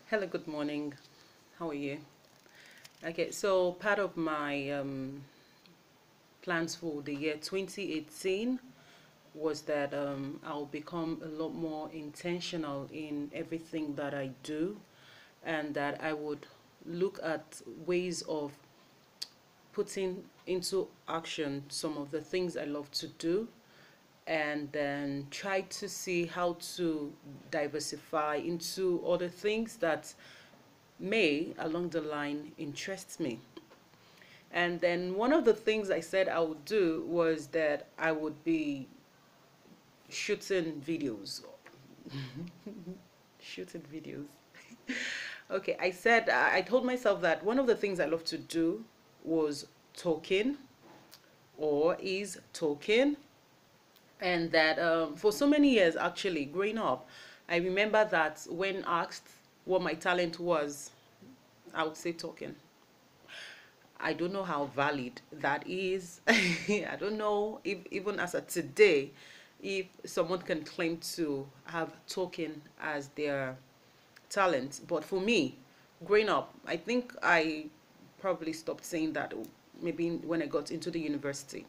Hello, good morning. How are you? Okay, so part of my plans for the year 2018 was that I'll become a lot more intentional in everything that I do, and that I would look at ways of putting into action some of the things I love to do, and then try to see how to diversify into other things that may along the line interest me. And then one of the things I said I would do was that I would be shooting videos. Shooting videos. Okay, I told myself that one of the things I love to do was talking, or is talking. And that for so many years, actually, growing up, I remember that when asked what my talent was, I would say talking. I don't know how valid that is. I don't know if even as of today, if someone can claim to have talking as their talent. But for me, growing up, I think I probably stopped saying that maybe when I got into the university.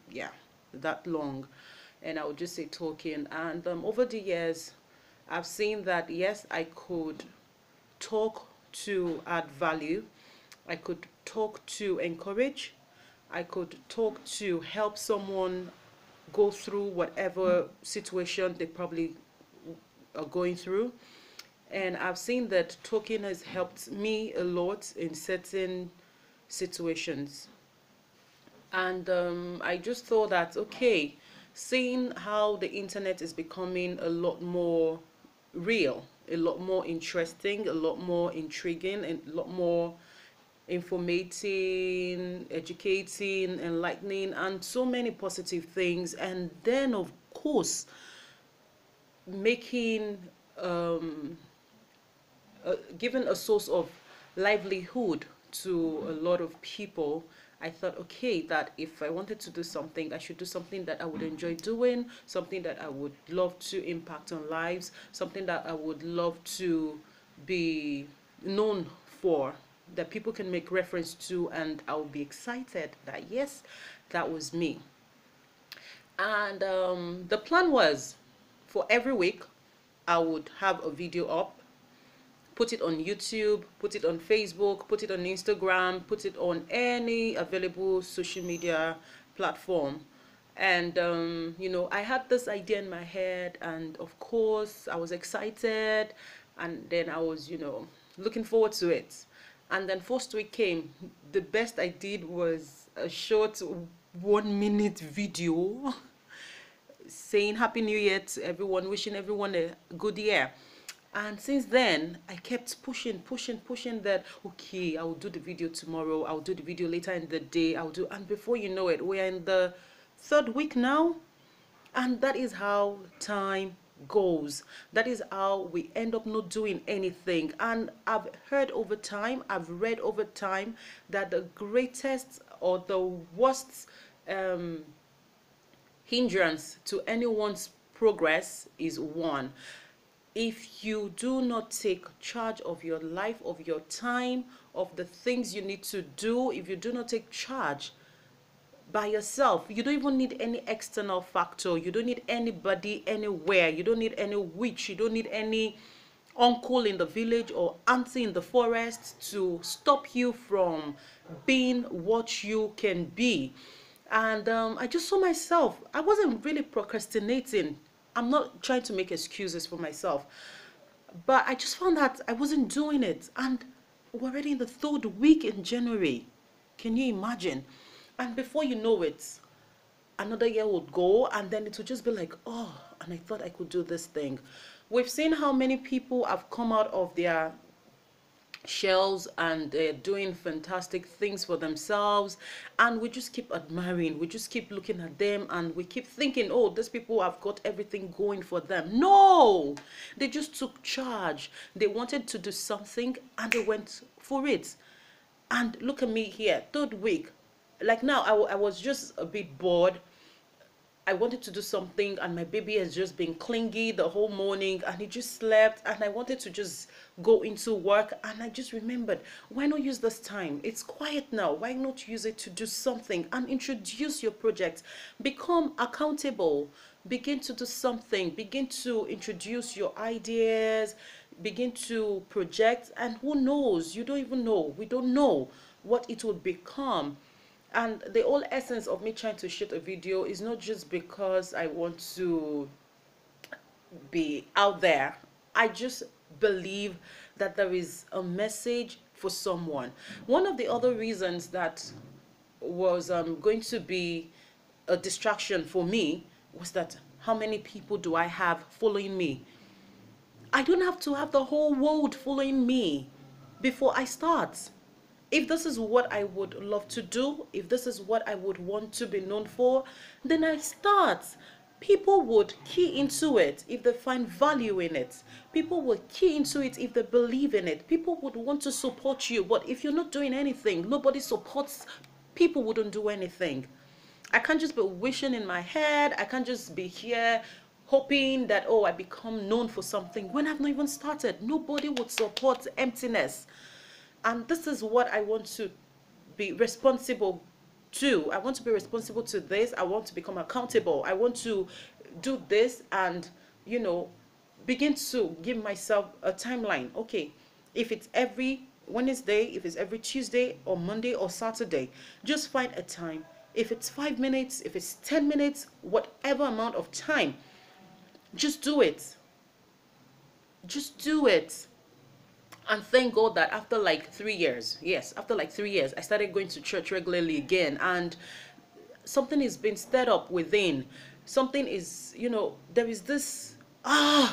Yeah, that long. And I would just say talking. And over the years, I've seen that yes, I could talk to add value. I could talk to encourage. I could talk to help someone go through whatever situation they probably are going through. And I've seen that talking has helped me a lot in certain situations. And I just thought that, okay, seeing how the internet is becoming a lot more real, a lot more interesting, a lot more intriguing, and a lot more informating, educating, enlightening, and so many positive things. And then, of course, making, um, giving a source of livelihood to a lot of people. I thought, okay, that if I wanted to do something, I should do something that I would enjoy doing, something that I would love to impact on lives, something that I would love to be known for, that people can make reference to, and I'll be excited that yes, that was me. And the plan was for every week, I would have a video up, put it on YouTube, put it on Facebook, put it on Instagram, put it on any available social media platform. And, I had this idea in my head, and of course, I was excited, and then I was, looking forward to it. And then first week came. The best I did was a short 1 minute video saying Happy New Year to everyone, wishing everyone a good year. And since then, I kept pushing, pushing, pushing that, okay, I'll do the video tomorrow, I'll do the video later in the day, and before you know it, we're in the third week now. And that is how time goes. That is how we end up not doing anything. And I've heard over time, I've read over time that the greatest or the worst um, hindrance to anyone's progress is one. If you do not take charge of your life, of your time, of the things you need to do, if you do not take charge by yourself, you don't even need any external factor. You don't need anybody anywhere. You don't need any witch. You don't need any uncle in the village or auntie in the forest to stop you from being what you can be. And I just saw myself. I wasn't really procrastinating. I'm not trying to make excuses for myself. But I just found that I wasn't doing it. And we're already in the third week in January. Can you imagine? And before you know it, another year would go, and then it would just be like, oh, and I thought I could do this thing. We've seen how many people have come out of their shells, and they're doing fantastic things for themselves, and we just keep admiring, we just keep looking at them, and we keep thinking, oh, these people have got everything going for them. No, they just took charge. They wanted to do something, and they went for it. And look at me here, third week. Like now, I was just a bit bored, I wanted to do something and my baby has just been clingy the whole morning and he just slept, and I wanted to just go into work, and I just remembered, why not use this time? It's quiet now. Why not use it to do something and introduce your project? Become accountable. Begin to do something. Begin to introduce your ideas. Begin to project, and who knows? You don't even know. We don't know what it will become. And the whole essence of me trying to shoot a video is not just because I want to be out there. I just believe that there is a message for someone. One of the other reasons that was going to be a distraction for me was that, how many people do I have following me? I don't have to have the whole world following me before I start. If this is what I would love to do, if this is what I would want to be known for, then I start. People would key into it if they find value in it. People would key into it if they believe in it. People would want to support you. But if you're not doing anything, nobody supports, people wouldn't do anything. I can't just be wishing in my head. I can't just be here hoping that, oh, I become known for something when I've not even started. Nobody would support emptiness. And this is what I want to be responsible to. I want to be responsible to this. I want to become accountable. I want to do this and, begin to give myself a timeline. Okay, if it's every Wednesday, if it's every Tuesday or Monday or Saturday, just find a time. If it's 5 minutes, if it's 10 minutes, whatever amount of time, just do it. Just do it. And thank God that after like 3 years, yes, after like 3 years, I started going to church regularly again, and something is being stirred up within. Something is, there is this, I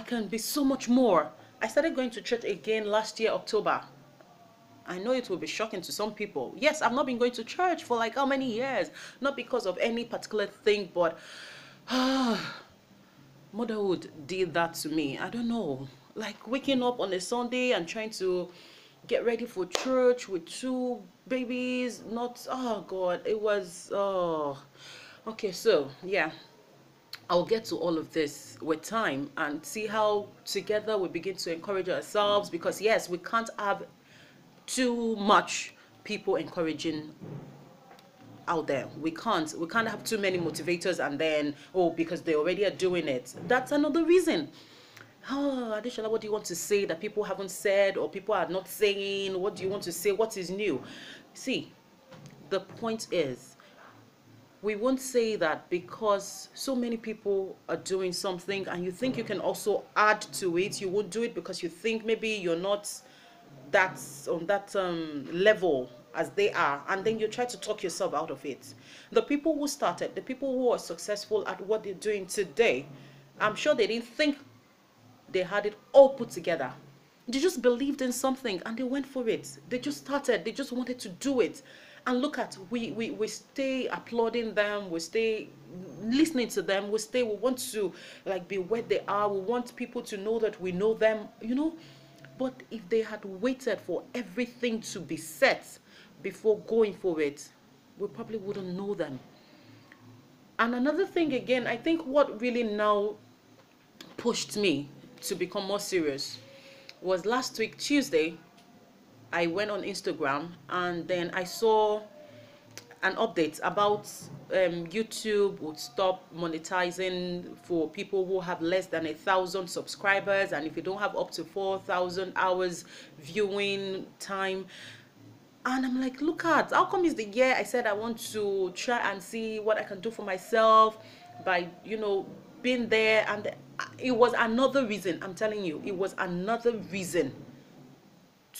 can be so much more. I started going to church again last year, October. I know it will be shocking to some people. Yes, I've not been going to church for like how many years? Not because of any particular thing, but motherhood did that to me. I don't know. Like waking up on a Sunday and trying to get ready for church with 2 babies. Not, oh God, it was, oh. Okay, so yeah, I'll get to all of this with time and see how together we begin to encourage ourselves, because yes, we can't have too much people encouraging out there. We can't have too many motivators and then, oh, because they already are doing it. That's another reason. Oh, Adeshola, what do you want to say that people haven't said or people are not saying? What do you want to say? What is new? See, the point is, we won't say that because so many people are doing something and you think you can also add to it. You won't do it because you think maybe you're not on that level as they are, and then you try to talk yourself out of it. The people who started, the people who are successful at what they're doing today, I'm sure they didn't think they had it all put together. They just believed in something and they went for it. They just started. They just wanted to do it. And look at, we stay applauding them. We stay listening to them. We want to like be where they are. We want people to know that we know them, But if they had waited for everything to be set before going for it, we probably wouldn't know them. And another thing again, I think what really now pushed me to become more serious was last week, Tuesday, I went on Instagram and then I saw an update about YouTube would stop monetizing for people who have less than 1,000 subscribers, and if you don't have up to 4,000 hours viewing time. And I'm like, look at, how come it's the year I said I want to try and see what I can do for myself by, being there. And it was another reason, I'm telling you, it was another reason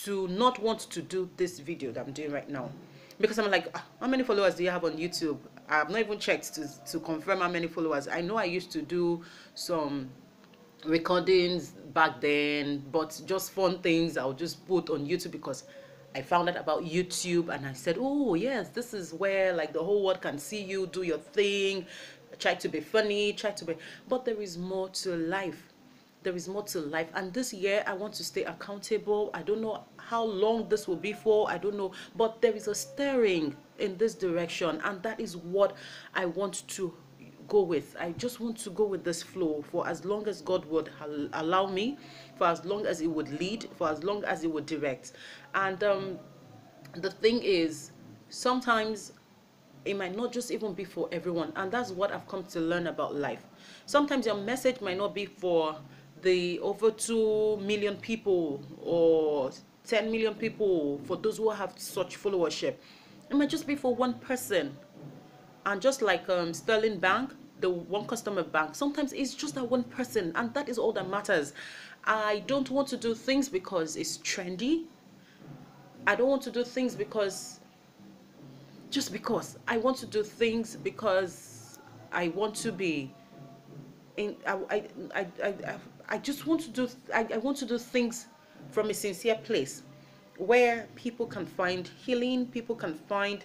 to not want to do this video that I'm doing right now. Because I'm like, how many followers do you have on YouTube? I've not even checked to confirm how many followers. I know I used to do some recordings back then, but just fun things I'll just put on YouTube because I found out about YouTube and I said, oh yes, this is where like the whole world can see you do your thing. Try to be funny, but there is more to life. There is more to life, and this year I want to stay accountable. I don't know how long this will be for, I don't know, but there is a stirring in this direction, and that is what I want to go with. I just want to go with this flow for as long as God would allow me, for as long as it would lead, for as long as it would direct. And the thing is, sometimes it might not just even be for everyone, and that's what I've come to learn about life. Sometimes your message might not be for the over 2 million people or 10 million people, for those who have such followership. It might just be for one person. And just like Sterling Bank, the one customer bank, sometimes it's just that one person, and that is all that matters. I don't want to do things because it's trendy. I don't want to do things because just because. I want to do things because I want to be in. I just want to do. I want to do things from a sincere place, where people can find healing, people can find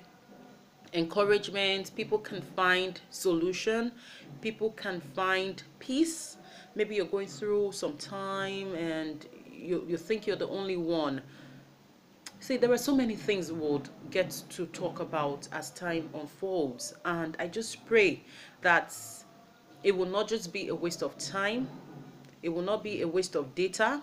encouragement, people can find solution, people can find peace. Maybe you're going through some time and you think you're the only one. See, there are so many things we would get to talk about as time unfolds, and I just pray that it will not just be a waste of time, it will not be a waste of data,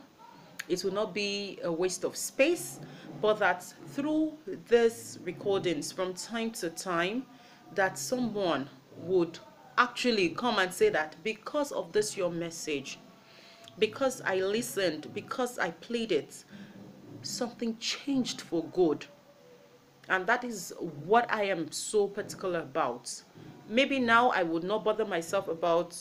it will not be a waste of space, but that through these recordings from time to time, that someone would actually come and say that because of this your message, because I listened, because I played it, something changed for good. And that is what I am so particular about. Maybe now I would not bother myself about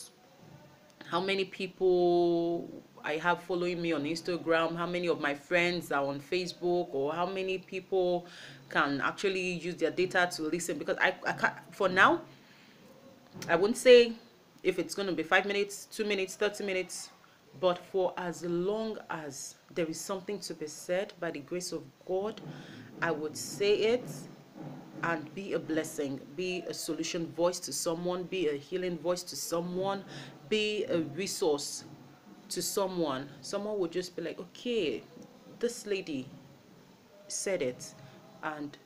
how many people I have following me on Instagram, how many of my friends are on Facebook, or how many people can actually use their data to listen. Because I can't, for now, I wouldn't say if it's going to be 5 minutes, 2 minutes, 30 minutes, but for as long as there is something to be said by the grace of God, I would say it and be a blessing, be a solution voice to someone, be a healing voice to someone, be a resource to someone. Someone would just be like, okay, this lady said it, and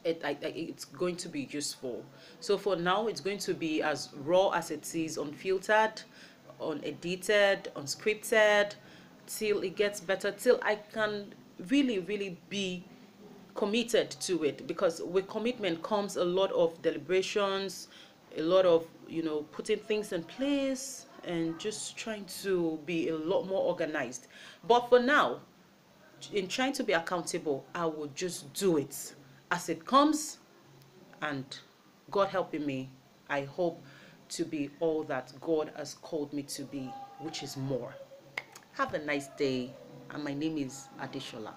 it's going to be useful. So for now, it's going to be as raw as it is, unfiltered, unedited, unscripted, till it gets better, till I can really, really be committed to it. Because with commitment comes a lot of deliberations, a lot of, putting things in place, and just trying to be a lot more organized. But for now, in trying to be accountable, I will just do it as it comes, and God helping me, I hope to be all that God has called me to be, which is more. Have a nice day, and my name is Adeshola.